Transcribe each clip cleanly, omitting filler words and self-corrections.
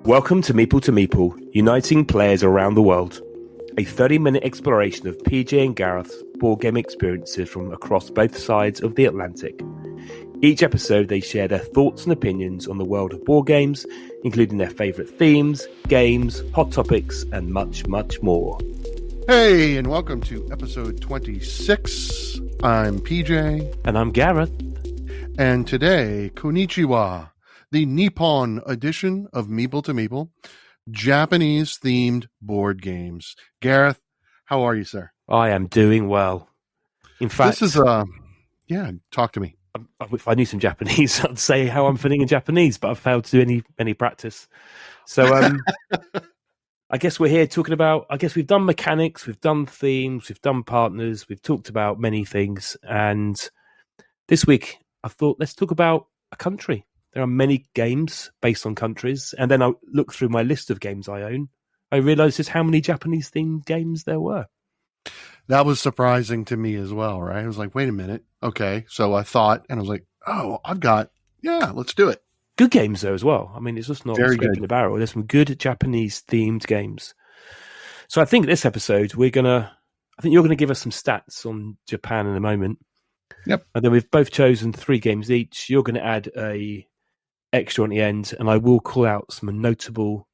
Welcome to Meeple2Meeple, uniting players around the world. A 30-minute exploration of PJ and Gareth's board game experiences from across both sides of the Atlantic. Each episode, they share their thoughts and opinions on the world of board games, including their favourite themes, games, hot topics, and much, much more. Hey, and welcome to episode 26. I'm PJ. And I'm Gareth. And today, Konnichiwa, the Nippon edition of Meeple2Meeple, Japanese-themed board games. Gareth, how are you, sir? I am doing well. In fact... This is, talk to me. If I knew some Japanese, I'd say how I'm feeling in Japanese, but I've failed to do any practice. So I guess we're here talking about, we've done mechanics, we've done themes, we've done partners, we've talked about many things. And this week, I thought, let's talk about a country. There are many games based on countries. And then I looked through my list of games I own. I realized just how many Japanese-themed games there were. That was surprising to me as well, right? I was like, wait a minute. Okay. So I thought, and I was like, let's do it. Good games, though, as well. I mean, it's just not scraping the barrel. There's some good Japanese-themed games. So I think this episode, you're going to give us some stats on Japan in a moment. Yep. And then we've both chosen 3 games each. You're going to add a extra on the end, and I will call out some notable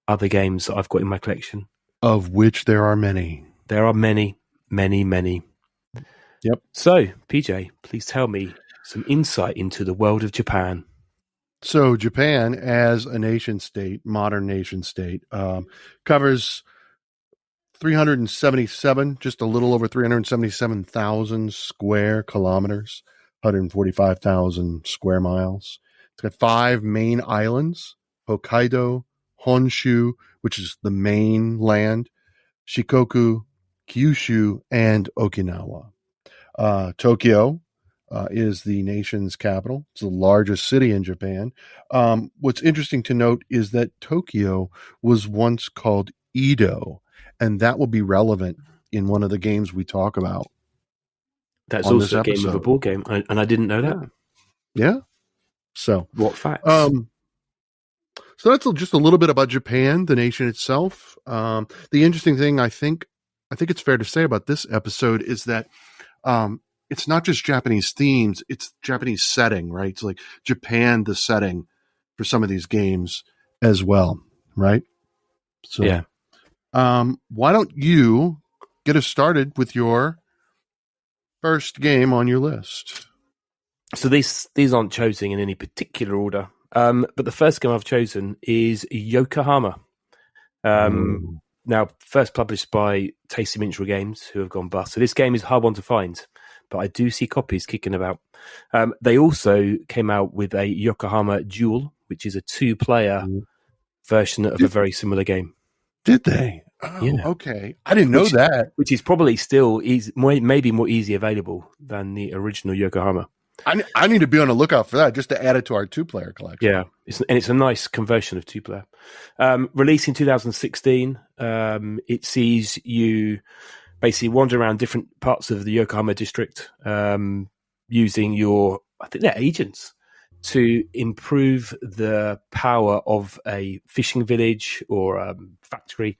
other games that I've got in my collection. Of which there are many. There are many, many, many. Yep. So, PJ, please tell me some insight into the world of Japan. So Japan, as a nation state, modern nation state, covers 377, just a little over 377,000 square kilometers, 145,000 square miles. It's got 5 main islands: Hokkaido, Honshu, which is the main land, Shikoku, Kyushu, and Okinawa. Tokyo is the nation's capital. It's the largest city in Japan. What's interesting to note is that Tokyo was once called Edo, and that will be relevant in one of the games we talk about. That's also a game of a board game, and I didn't know that. Yeah. So what facts? So that's just a little bit about Japan, the nation itself. The interesting thing I think it's fair to say about this episode is that it's not just Japanese themes, it's Japanese setting, right? It's like Japan, the setting for some of these games as well, right? So, yeah. Why don't you get us started with your first game on your list? So these aren't chosen in any particular order, but the first game I've chosen is Yokohama. Now, first published by Tasty Minstrel Games, who have gone bust. So this game is a hard one to find, but I do see copies kicking about. They also came out with a Yokohama Duel, which is a 2-player version of a very similar game. Did they? Oh, yeah. Okay. I didn't know that. Which is probably still maybe more easily available than the original Yokohama. I need to be on the lookout for that just to add it to our 2-player collection. Yeah, it's a nice conversion of 2-player. Released in 2016, it sees you basically wander around different parts of the Yokohama district using I think they're agents, to improve the power of a fishing village or factory.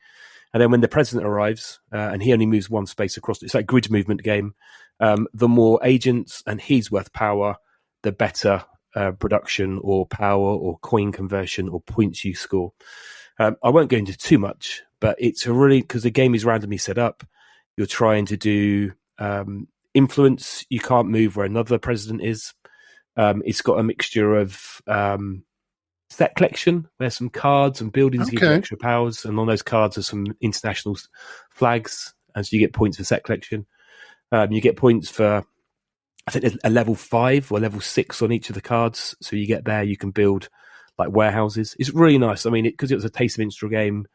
And then when the president arrives, and he only moves one space across, it's like a grid movement game. The more agents and he's worth power, the better production or power or coin conversion or points you score. I won't go into too much, but it's because the game is randomly set up. You're trying to do influence. You can't move where another president is. It's got a mixture of set collection, where some cards and buildings give you extra powers, and on those cards are some international flags, and so you get points for set collection. You get points for, I think, a level 5 or level 6 on each of the cards. So you get there, you can build like warehouses. It's really nice. I mean, because it was a Taste of Minstrel game,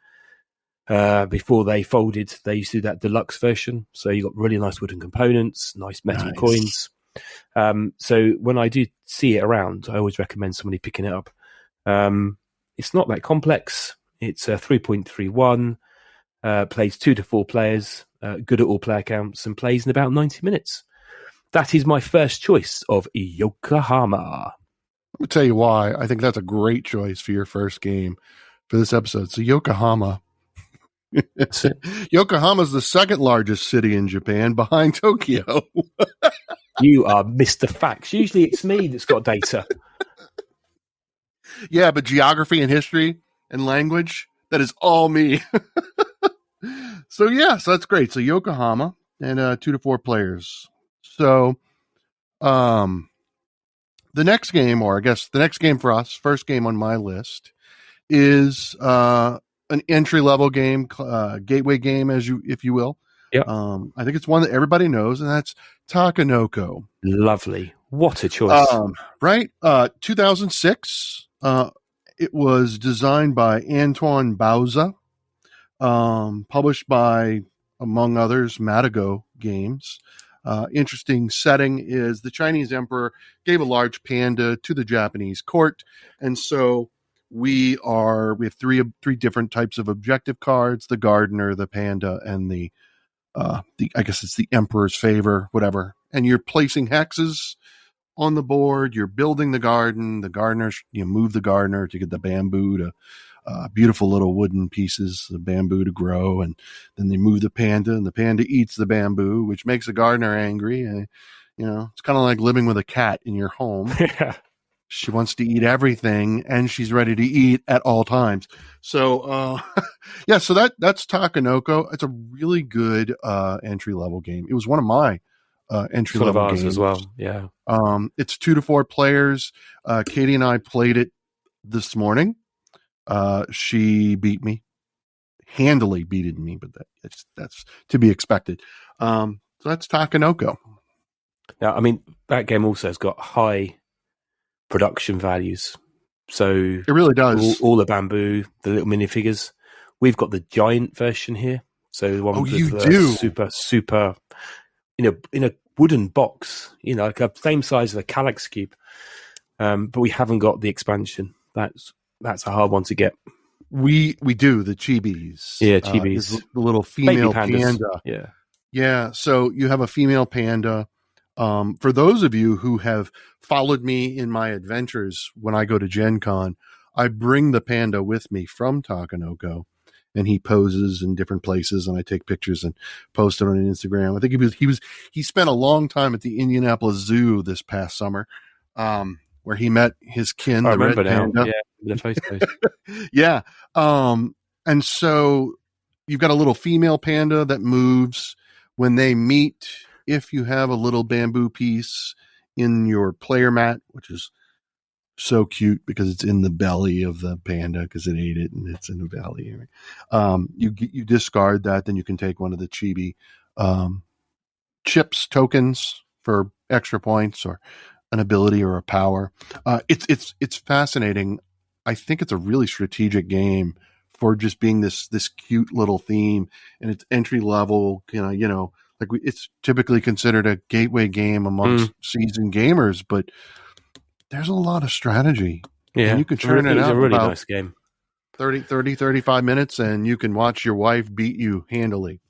before they folded, they used to do that deluxe version. So you got really nice wooden components, nice metal coins. So when I do see it around, I always recommend somebody picking it up. It's not that complex. It's a 3.31, plays 2 to 4 players. Good at all player counts, and plays in about 90 minutes. That is my first choice of Yokohama. Let me tell you why. I think that's a great choice for your first game. for this episode. So Yokohama. Yokohama is the second largest city in Japan behind Tokyo. You are Mr. Facts. Usually it's me that's got data. Yeah, but geography and history and language, that is all me. So that's great. So Yokohama and 2 to 4 players. So the next game, or I guess the next game for us, first game on my list, is an entry-level game, gateway game, if you will. Yep. I think it's one that everybody knows, and that's Takenoko. Lovely. What a choice. Right? 2006. It was designed by Antoine Bauza, published by, among others, Matago Games. Interesting setting is the Chinese emperor gave a large panda to the Japanese court, and so we have three different types of objective cards: the gardener, the panda, and the I guess it's the emperor's favor, whatever. And you're placing hexes on the board. You're building the garden. The gardener, you move the gardener to get the bamboo to beautiful little wooden pieces, the bamboo to grow, and then they move the panda, and the panda eats the bamboo, which makes the gardener angry. And it's kind of like living with a cat in your home. Yeah. She wants to eat everything, and she's ready to eat at all times. So, so that's Takenoko. It's a really good entry-level game. It was one of my entry-level games as well. Yeah. It's 2 to 4 players. Katie and I played it this morning. She beat me, handily beaten me, but that's to be expected. So that's Takenoko. Now, I mean, that game also has got high production values. So it really does. All the bamboo, the little minifigures. We've got the giant version here. So the one with the super in a wooden box, like a same size as a Kallax cube. But we haven't got the expansion. That's a hard one to get. We do the chibis. Yeah, chibis. The little female panda. Yeah. Yeah. So you have a female panda. For those of you who have followed me in my adventures when I go to Gen Con, I bring the panda with me from Takenoko, and he poses in different places, and I take pictures and post it on Instagram. I think he spent a long time at the Indianapolis Zoo this past summer, where he met his kin, the red panda. Yeah, the photos. Yeah. And so you've got a little female panda that moves when they meet. If you have a little bamboo piece in your player mat, which is so cute because it's in the belly of the panda because it ate it and it's in the belly. You discard that, then you can take one of the chibi chips tokens for extra points or an ability or a power. It's fascinating. I think it's a really strategic game for just being this cute little theme, and it's entry level. It's typically considered a gateway game amongst seasoned gamers, but there's a lot of strategy. Yeah, and you can turn it out. It's a really nice game. 35 minutes, and you can watch your wife beat you handily.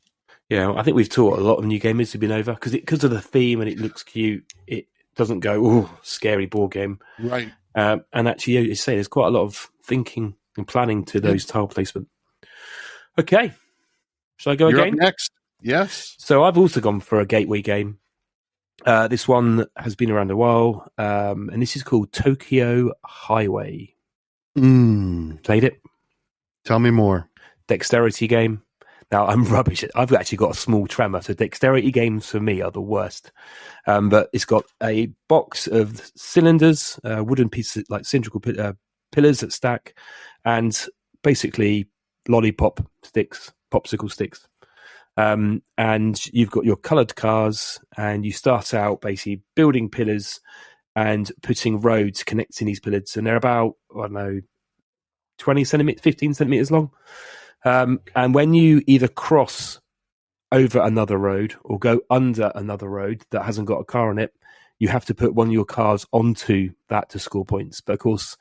Yeah, I think we've taught a lot of new gamers who've been over because of the theme and it looks cute. It doesn't go, scary board game. Right. And actually, you say there's quite a lot of thinking and planning to those tile placement. Okay. Shall I go You're again? Up next. Yes. So I've also gone for a gateway game. This one has been around a while, and this is called Tokyo Highway. Played it? Tell me more. Dexterity game. Now, I'm rubbish. I've actually got a small tremor, so dexterity games for me are the worst. But it's got a box of cylinders, wooden pieces, like cylindrical pillars that stack, and basically lollipop sticks, popsicle sticks. And you've got your coloured cars, and you start out basically building pillars and putting roads connecting these pillars, and they're about, 20 centimeters, 15 centimeters long. And when you either cross over another road or go under another road that hasn't got a car on it, you have to put one of your cars onto that to score points. But of course,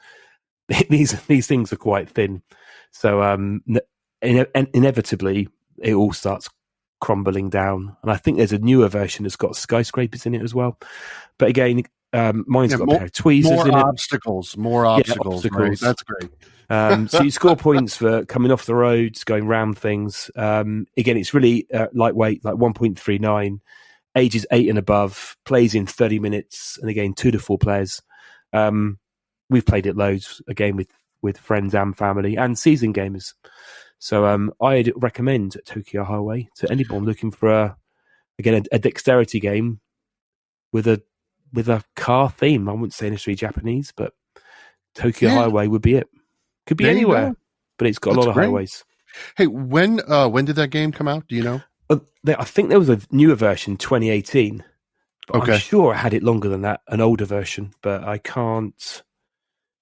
these things are quite thin, so inevitably it all starts crumbling down. And I think there's a newer version that's got skyscrapers in it as well. But again, mine's got a pair of tweezers in it. More obstacles. Right? That's great. So you score points for coming off the roads, going round things. Again, it's really lightweight, like 1.39, ages 8 and above, plays in 30 minutes, and again, 2 to 4 players. We've played it loads, again, with friends and family and seasoned gamers. So I'd recommend Tokyo Highway to anyone looking for a dexterity game with a car theme. I wouldn't say necessarily Japanese, but Tokyo Highway would be it. Could be anywhere, but it's got a lot of highways. Hey, when did that game come out? Do you know? I think there was a newer version, 2018. But I'm sure I had it longer than that, an older version, but I can't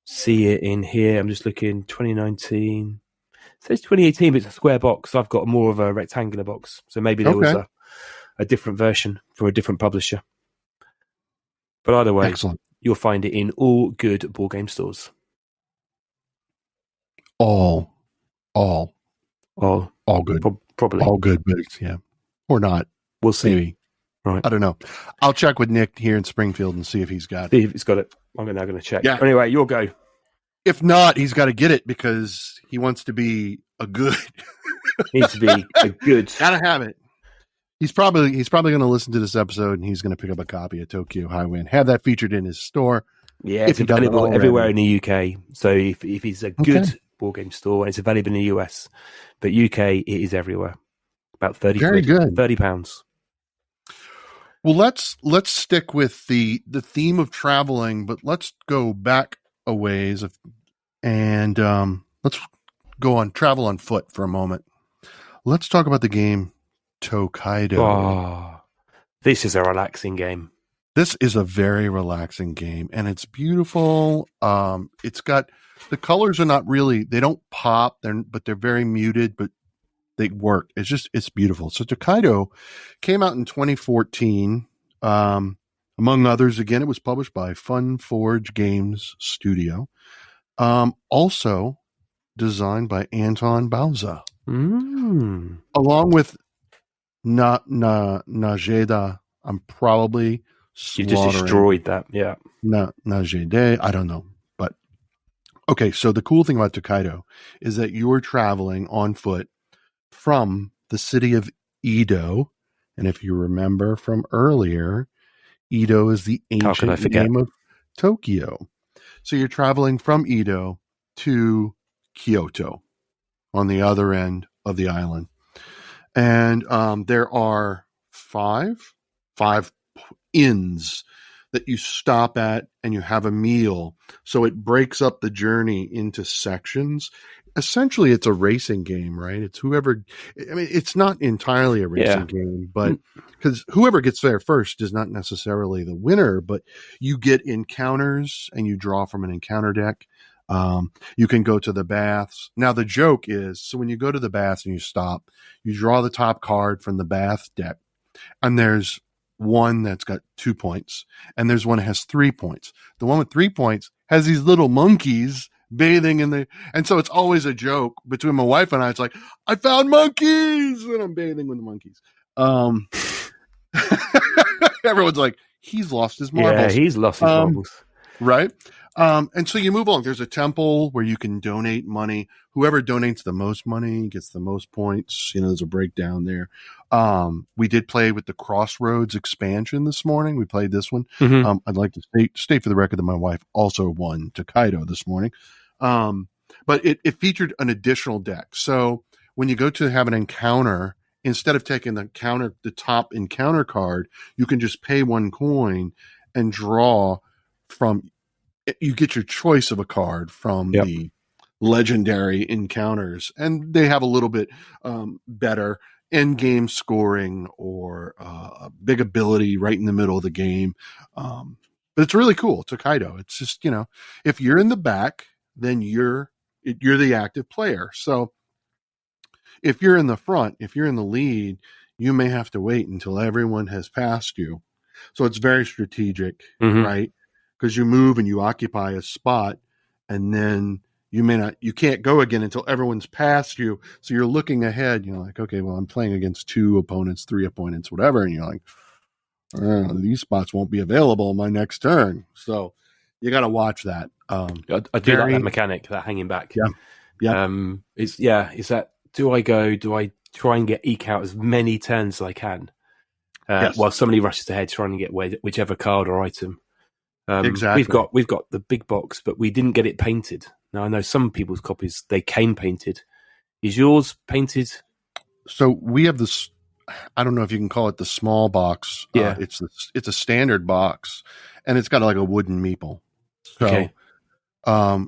see it in here. I'm just looking, 2019. It says 2018, but it's a square box. I've got more of a rectangular box. So maybe there was a different version for a different publisher. But either way, you'll find it in all good board game stores. All good. Probably. All good, but yeah. Or not. We'll see. Maybe. Right. I don't know. I'll check with Nick here in Springfield and see if he's got it. See if he's got it. I'm now going to check. Yeah. Anyway, your go. If not, he's got to get it because he wants to be a good. Needs to be a good. Gotta have it. He's probably going to listen to this episode and he's going to pick up a copy of Tokyo Highway and have that featured in his store. Yeah, it's available everywhere in the UK. So if it's a good board game store and it's available in the US, but UK, it is everywhere. About 30 Very good. £30. Well, let's stick with the theme of traveling, but let's go back a ways and let's go on travel on foot for a moment. Let's talk about the game Tokaido. Oh, this is a relaxing game. This is a very relaxing game, and it's beautiful. It's got the colors are not really, they don't pop, but they're very muted, but they work. It's beautiful. So Tokaido came out in 2014. Among others, again, it was published by Fun Forge Games Studio. Also designed by Anton Bauza. Along with Najeda. I'm probably you just destroyed that. Yeah. Najeda. I don't know. But okay, so the cool thing about Tokaido is that you're traveling on foot from the city of Edo. And if you remember from earlier, Edo is the ancient name of Tokyo. So you're traveling from Edo to Kyoto on the other end of the island. And there are five inns that you stop at and you have a meal. So it breaks up the journey into sections. Essentially, it's a racing game, right? It's it's not entirely a racing game, but because whoever gets there first is not necessarily the winner, but you get encounters and you draw from an encounter deck. You can go to the baths. Now, the joke is, so when you go to the baths and you stop, you draw the top card from the bath deck, and there's one that's got 2 points, and there's one that has 3 points. The one with 3 points has these little monkeys bathing in the, and so it's always a joke between my wife and I. It's like, I found monkeys, and I'm bathing with the monkeys. Everyone's like, he's lost his marbles. Yeah, he's lost his marbles. Right? And so you move along. There's a temple where you can donate money. Whoever donates the most money gets the most points. There's a breakdown there. We did play with the Crossroads expansion this morning. We played this one. I'd like to state for the record that my wife also won Tokaido this morning. But it featured an additional deck. So when you go to have an encounter, instead of taking the top encounter card, you can just pay 1 coin and draw from. You get your choice of a card from the legendary encounters, and they have a little bit better end game scoring or a big ability right in the middle of the game. But it's really cool. Tokaido. It's just, if you're in the back, then you're the active player. So if you're in the front, if you're in the lead, you may have to wait until everyone has passed you. So it's very strategic, right? Because you move and you occupy a spot, and then you can't go again until everyone's passed you. So you're looking ahead. You're like, okay, well, I'm playing against 2 opponents, 3 opponents, whatever. And you're like, these spots won't be available in my next turn. So You got to watch that. I do like that mechanic, that hanging back. Yeah. Is that, do I try and eke out as many turns as I can while somebody rushes ahead trying to get whichever card or item. Exactly. We've got the big box, but we didn't get it painted. Now I know some people's copies, they came painted. Is yours painted? So we have this, I don't know if you can call it the small box. Yeah. It's a standard box, and it's got like a wooden meeple. So, okay.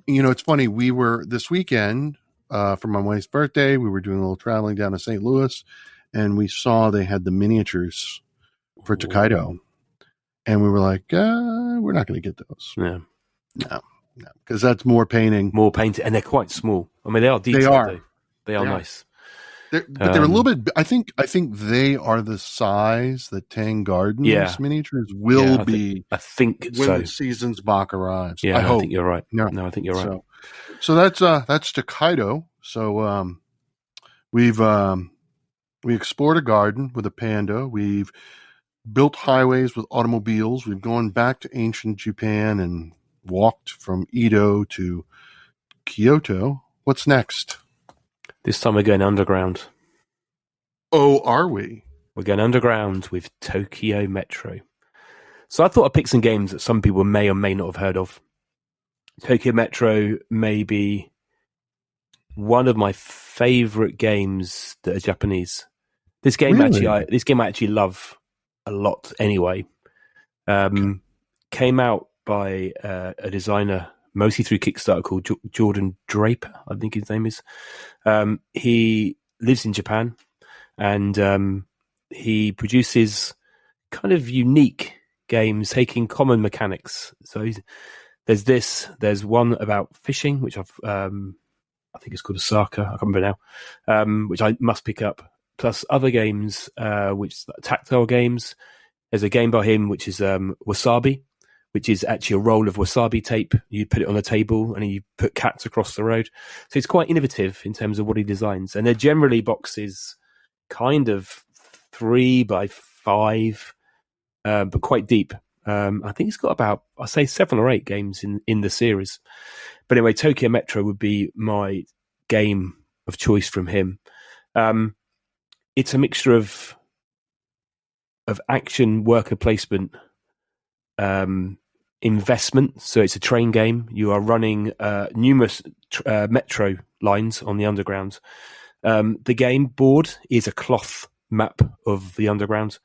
It's funny. We were this weekend for my wife's birthday. We were doing a little traveling down to St. Louis, and we saw they had the miniatures for Tokaido, and we were like, we're not going to get those. Yeah. No, because that's more painting. More painted, and they're quite small. I mean, they are detailed. They are. Though. They are nice. But they're a little bit. I think they are the size that Tang Gardens miniatures will be. I think when the season's Bach arrives. Yeah, I hope. think you're right. No, I think you're right. So that's Tokaido. So we explored a garden with a panda. We've built highways with automobiles. We've gone back to ancient Japan and walked from Edo to Kyoto. What's next? This time we're going underground. Oh, are we? We're going underground with Tokyo Metro. So I thought I'd pick some games that some people may or may not have heard of. Tokyo Metro may be one of my favorite games that are Japanese. This game really? I actually love a lot anyway. Came out by a designer mostly through Kickstarter called Jordan Draper, I think his name is. He lives in Japan, and he produces kind of unique games taking common mechanics. So there's one about fishing, which I think it's called Osaka, I can't remember now, which I must pick up, plus other games, which tactile games. There's a game by him which is Wasabi, which is actually a roll of wasabi tape. You put it on a table and you put cats across the road. So it's quite innovative in terms of what he designs. And they're generally boxes kind of 3 by 5, but quite deep. I think it's got about, I say 7 or 8 games in the series. But anyway, Tokyo Metro would be my game of choice from him. It's a mixture of action, worker placement, investment. So it's a train game. You are running numerous metro lines on the underground. The game board is a cloth map of the underground,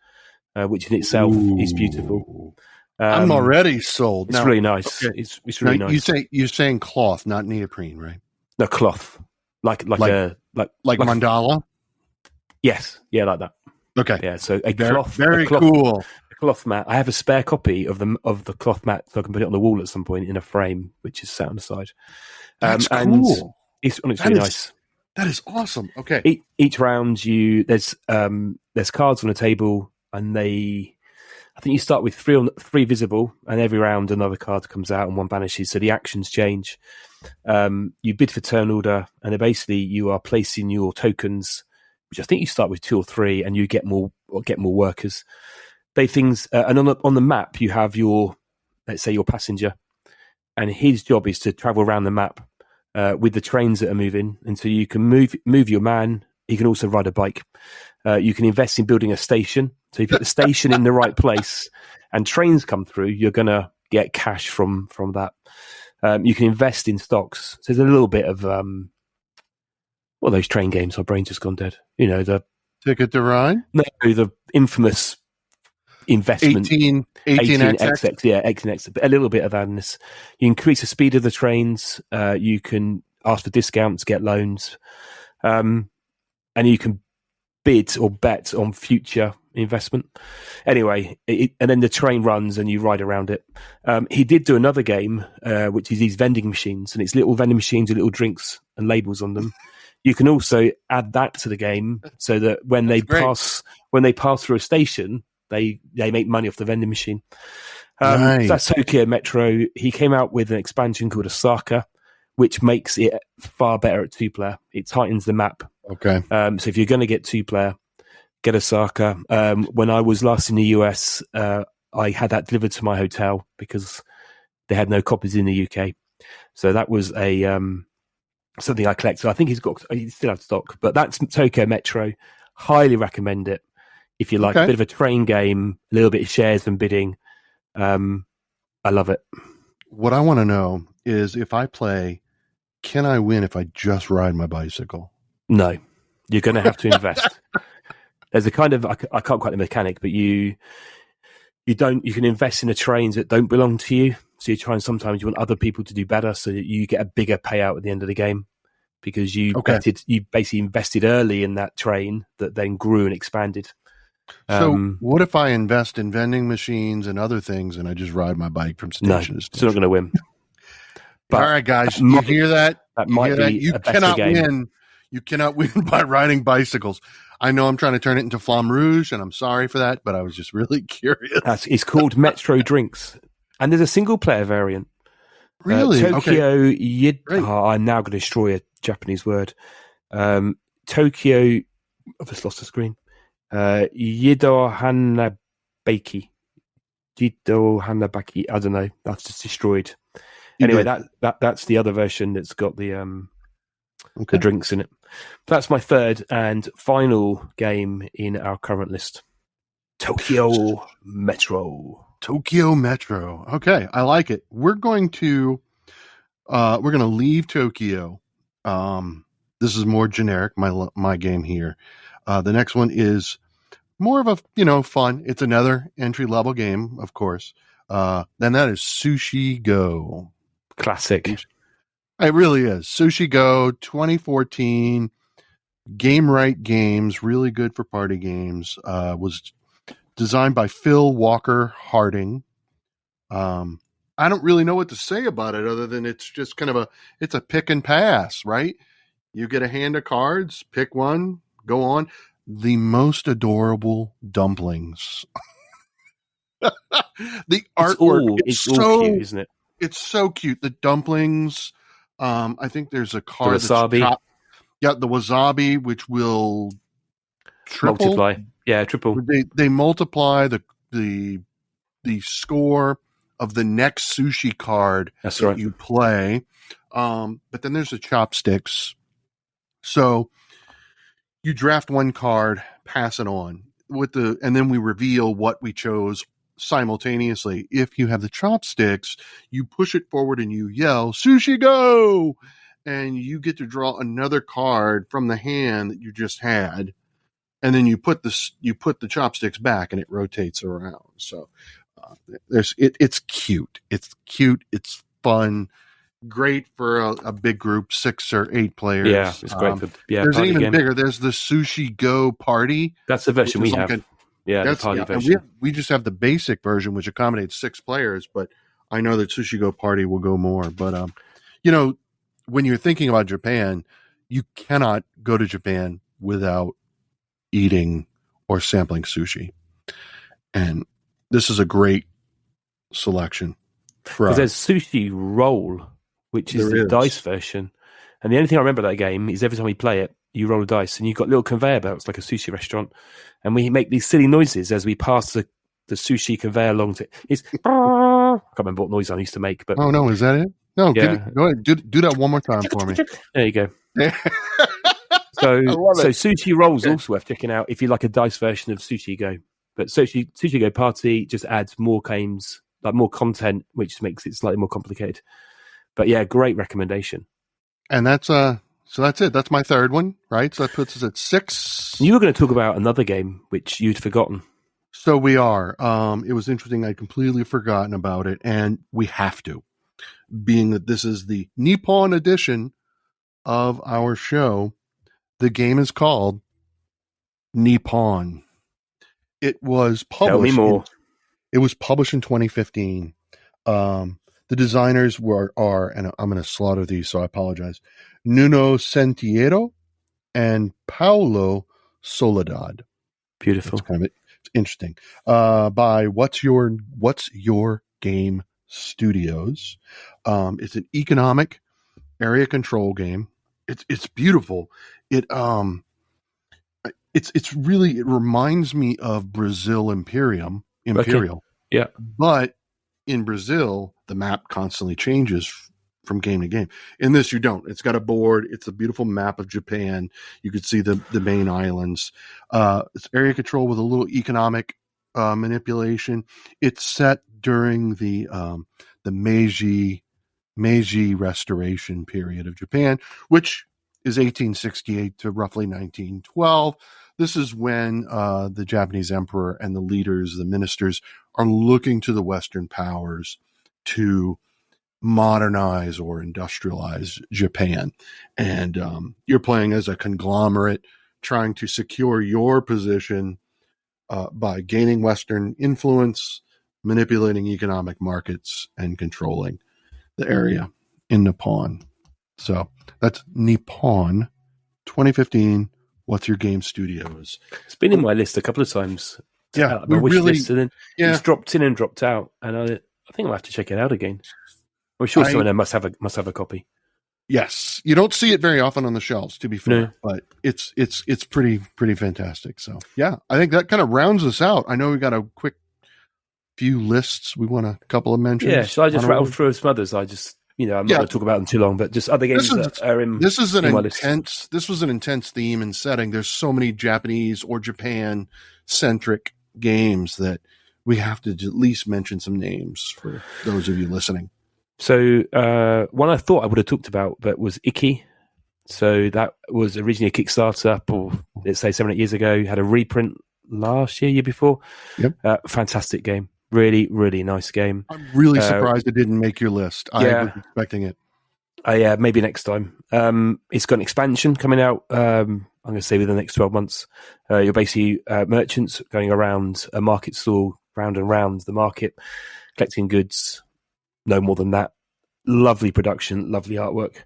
which in itself is beautiful. I'm already sold. It's really nice. Okay. It's really nice. You're saying cloth, not neoprene, right? No, cloth, like mandala. Yes, yeah, like that. Okay, yeah. So very cool. Cloth mat. I have a spare copy of the cloth mat, so I can put it on the wall at some point in a frame, which is set on the side. That's cool. And it's really nice. That is awesome. Okay. Each round, there's cards on a table, and I think you start with 3 visible, and every round another card comes out and one vanishes. So the actions change. You bid for turn order, and then basically you are placing your tokens, which I think you start with 2 or 3, and you get more workers. And on the map you have let's say your passenger, and his job is to travel around the map with the trains that are moving, and so you can move your man. He can also ride a bike. You can invest in building a station. So you put the station in the right place, and trains come through. You're gonna get cash from that. You can invest in stocks. So there's a little bit of those train games. My brain's just gone dead. You know, the Ticket to Ride. No, the infamous investment 18XX. Yeah, 18X, a little bit of that in this. You increase the speed of the trains. You can ask for discounts, get loans, and you can bid or bet on future investment. Anyway, and then the train runs and you ride around it. He did do another game, which is these vending machines, and it's little vending machines with little drinks and labels on them. You can also add that to the game so that when they pass through a station, they make money off the vending machine. Nice. That's Tokyo Metro. He came out with an expansion called Osaka, which makes it far better at 2-player. It tightens the map. Okay. So if you're going to get 2-player, get Osaka. When I was last in the US, I had that delivered to my hotel because they had no copies in the UK. So that was a something I collected. I think he still has stock, but that's Tokyo Metro. Highly recommend it if you like a bit of a train game, a little bit of shares and bidding. I love it. What I want to know is if I play, can I win if I just ride my bicycle? No, you're going to have to invest. There's a kind of, I can't quite the mechanic, but you can invest in the trains that don't belong to you. So sometimes you want other people to do better so that you get a bigger payout at the end of the game because you basically invested early in that train that then grew and expanded. So what if I invest in vending machines and other things and I just ride my bike from station to station? Still not going to win. But all right, guys, you hear that? You cannot win. You cannot win by riding bicycles. I know I'm trying to turn it into Flamme Rouge, and I'm sorry for that, but I was just really curious. It's called Metro Drinks, and there's a single-player variant. Really? Tokyo I'm now going to destroy a Japanese word. Tokyo... I've just lost the screen. Yido Hanabaki. I don't know. That's just destroyed. Anyway, that's the other version that's got the drinks in it. That's my third and final game in our current list. Tokyo Metro. Tokyo Metro. Okay, I like it. We're going to leave Tokyo. This is more generic. My game here. The next one is more of a fun. It's another entry level game, of course. Then that is Sushi Go. Classic. It really is. Sushi Go 2014. Game Right Games, really good for party games. Was designed by Phil Walker Harding. I don't really know what to say about it other than it's just kind of it's a pick and pass, right? You get a hand of cards, pick one, go on. The most adorable dumplings. The artwork it's so cute, isn't it? It's so cute. The dumplings. I think there's a card. The wasabi. The wasabi, which will multiply. Yeah, triple. They multiply the score of the next sushi card that you play. But then there's the chopsticks. So you draft one card, pass it on and then we reveal what we chose simultaneously. If you have the chopsticks, you push it forward and you yell, "Sushi Go!" And you get to draw another card from the hand that you just had. And then you put the chopsticks back and it rotates around. So it's cute. It's cute. It's fun. Great for a big group, 6 or 8 players. Yeah, it's great. There's an even bigger. There's the Sushi Go Party. That's the version we have. The party version. We just have the basic version, which accommodates 6 players. But I know that Sushi Go Party will go more. But when you're thinking about Japan, you cannot go to Japan without eating or sampling sushi. And this is a great selection. Because there's Sushi Roll, which is the dice version. And the only thing I remember about that game is every time we play it, you roll a dice and you've got little conveyor belts like a sushi restaurant. And we make these silly noises as we pass the sushi conveyor along to it. It's I can't remember what noise I used to make. But oh, no, is that it? No, go ahead. Do that one more time for me. There you go. So Sushi Roll's also worth checking out if you like a dice version of Sushi Go. But Sushi Go Party just adds more games, like more content, which makes it slightly more complicated. But yeah, great recommendation. And that's it. That's my third one, right? So that puts us at 6. You were going to talk about another game which you'd forgotten. So we are. It was interesting. I'd completely forgotten about it, and we have to, being that this is the Nippon edition of our show. The game is called Nippon. It was published. Tell me more. It was published in 2015. The designers are, and I'm going to slaughter these, so I apologize, Nuno Sentiero and Paulo Soledad. Beautiful. It's interesting. By What's Your Game Studios. It's an economic area control game. It's beautiful. It reminds me of Brazil Imperial. Okay. Yeah. But in Brazil, the map constantly changes from game to game. In this, you don't. It's got a board. It's a beautiful map of Japan. You could see the main islands. It's area control with a little economic manipulation. It's set during the Meiji Restoration period of Japan, which is 1868 to roughly 1912. This is when the Japanese emperor and the leaders, the ministers, are looking to the Western powers to modernize or industrialize Japan. And you're playing as a conglomerate trying to secure your position by gaining Western influence, manipulating economic markets, and controlling the area in Nippon. So that's Nippon 2015. What's Your Game Studios? It's been in my list a couple of times. Yeah, my wish list, and then it's dropped in and dropped out, and I think I'll have to check it out again. I'm sure someone there must have a copy. Yes, you don't see it very often on the shelves, to be fair, but it's pretty fantastic. So yeah, I think that kind of rounds us out. I know we got a quick few lists. We want a couple of mentions. Yeah, shall I just rattle through some others? I'm not going to talk about them too long, but just other games that are in. This was an intense theme and setting. There's so many Japanese or Japan centric games that we have to at least mention some names for those of you listening. So one I thought I would have talked about, but was Iki. So that was originally a Kickstarter, or let's say 7-8 years ago. Had a reprint year before. Yep. Fantastic game. Really, really nice game. I'm really surprised it didn't make your list. I was expecting it. Maybe next time. It's got an expansion coming out, I'm going to say within the next 12 months. You're basically merchants going around a market stall, round and round the market, collecting goods. No more than that. Lovely production, lovely artwork.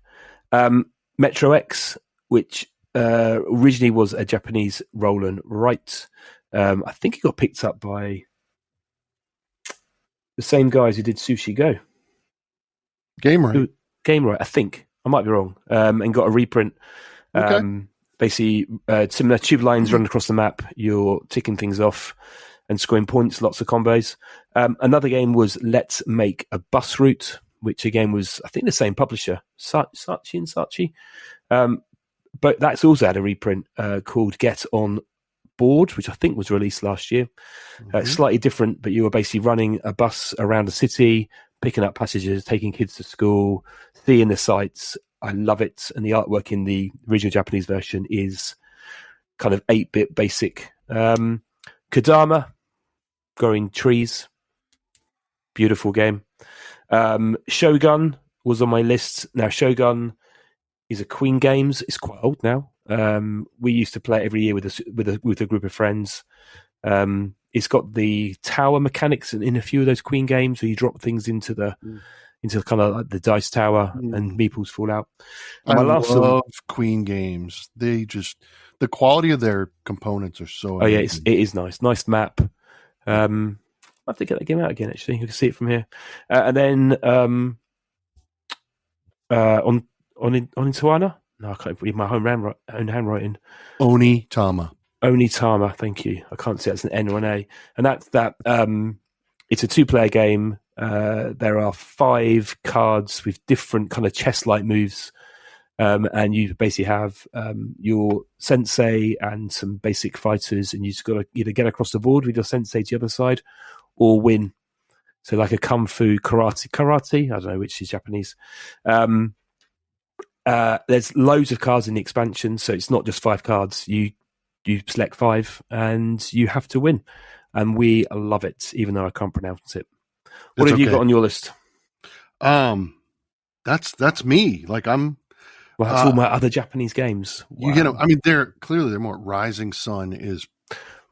Metro X, which originally was a Japanese roll and write. I think it got picked up by the same guys who did Sushi Go. Game Right, I think. I might be wrong. And got a reprint. Okay. Basically, similar tube lines run across the map. You're ticking things off and scoring points, lots of combos. Another game was Let's Make a Bus Route, which again was, I think, the same publisher, Sachi. But that's also had a reprint called Get On Board, which I think was released last year. Slightly different, but you were basically running a bus around the city, picking up passengers, taking kids to school, seeing the sights. I love it. And the artwork in the original Japanese version is kind of 8-bit basic. Kodama, growing trees. Beautiful game. Shogun was on my list. Now, Shogun is a Queen Games. It's quite old now. We used to play it every year with a group of friends. It's got the tower mechanics in a few of those Queen Games where you drop things into the kind of like the dice tower and meeples fall out. And I love Queen Games. The quality of their components are so amazing. It is nice map. I have to get that game out again, actually. You can see it from here. And then on Onitama? No, I can't read my own handwriting. Onitama, thank you. I can't see that's an N or an A. And that's that. It's a 2-player game. There are 5 cards with different kind of chess-like moves. And you basically have your sensei and some basic fighters, and you've just got to either get across the board with your sensei to the other side or win. So like a kung fu karate, I don't know which is Japanese. There's loads of cards in the expansion, so it's not just 5 cards. You select 5 and you have to win. And we love it, even though I can't pronounce it. What have you got on your list? That's me. Like Well, that's all my other Japanese games. Wow. I mean, they're more. Rising Sun is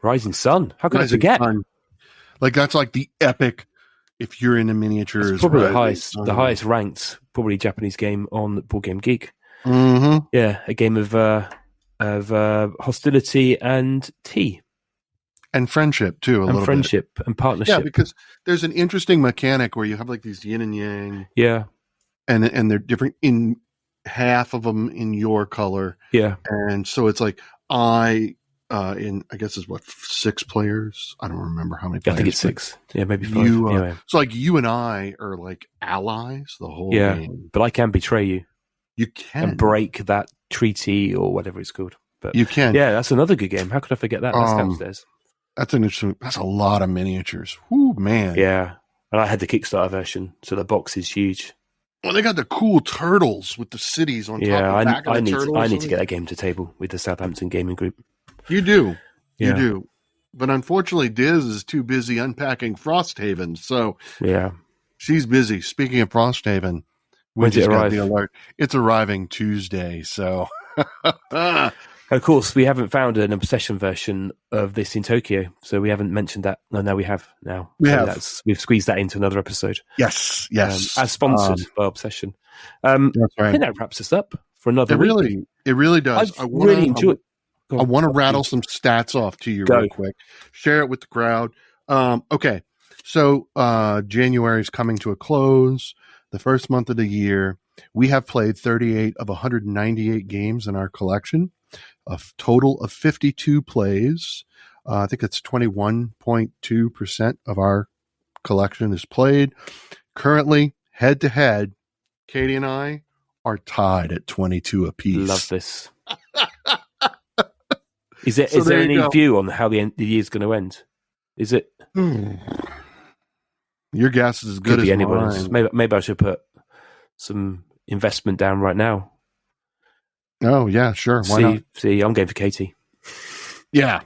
Rising Sun. How could I forget? Sun. Like that's like the epic. If you're into miniatures, it's probably the highest ranked probably Japanese game on Board Game Geek. Mm-hmm. Yeah, a game of hostility and tea. And friendship too, and friendship and partnership. Yeah, because there's an interesting mechanic where you have like these yin and yang. Yeah, and they're different in half of them in your color. Yeah, and so it's like I in, I guess, is what, 6 players? I don't remember how many I players. think it's 6. Yeah, maybe 5. Anyway. So like you and I are like allies the whole Yeah, game. but I can betray you. You can. And break that treaty or whatever it's called. But you can. Yeah, that's another good game. How could I forget that? That's downstairs. That's an interesting. That's a lot of miniatures. Whoo, man. Yeah. And I had the Kickstarter version, so the box is huge. Well, they got the cool turtles with the cities on top of the back of the turtles. I need to get that game to table with the Southampton Gaming Group. You do. Yeah. You do. But unfortunately, Diz is too busy unpacking Frosthaven. So yeah, she's busy. Speaking of Frosthaven, we When's just it got arrive? the alert. It's arriving Tuesday. So, of course, we haven't found an obsession version of this in Tokyo, so we haven't mentioned that. No, we have now. We've squeezed that into another episode. Yes. As sponsored by Obsession. That's right. I think that wraps us up for another week. It really does. I really enjoyed. I want to rattle some stats off to you real quick. Share it with the crowd. Okay. So January is coming to a close. The first month of the year. We have played 38 of 198 games in our collection. A total of 52 plays. I think it's 21.2% of our collection is played. Currently, head to head, Katie and I are tied at 22 apiece. Love this. Is there any view on how the year's going to end? Is it? Your guess is as good as anyone's. mine. Maybe I should put some investment down right now. Oh yeah, sure. Why not? See, I'm going for Katie. Yeah.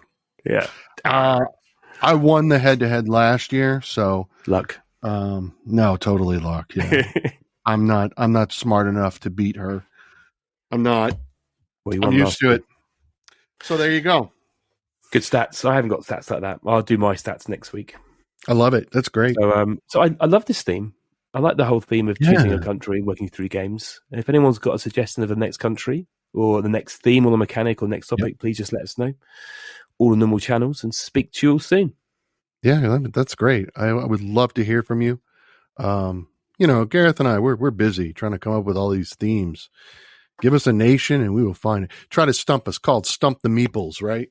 I won the head-to-head last year, so luck. No, totally luck. Yeah, I'm not smart enough to beat her. I'm not. Well, I'm used to it. So there you go. Good stats. I haven't got stats like that. I'll do my stats next week. I love it. That's great. So I love this theme. I like the whole theme of choosing a country and working through games. And if anyone's got a suggestion of the next country or the next theme or the mechanic or next topic, please just let us know. All the normal channels, and speak to you all soon. Yeah, that's great. I would love to hear from you. Gareth and I, we're busy trying to come up with all these themes. Give us a nation and we will find it. Try to stump us. Called Stump the Meeples, right?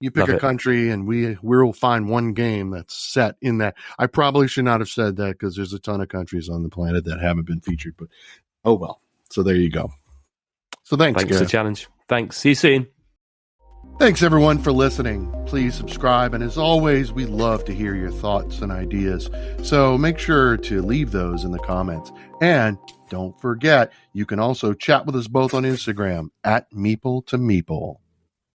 You pick a country and we'll find one game that's set in that. I probably should not have said that because there's a ton of countries on the planet that haven't been featured, but oh well. So there you go. So thanks for the challenge. Thanks. See you soon. Thanks everyone for listening. Please subscribe. And as always, we love to hear your thoughts and ideas. So make sure to leave those in the comments. And don't forget, you can also chat with us both on Instagram at Meeple2Meeple.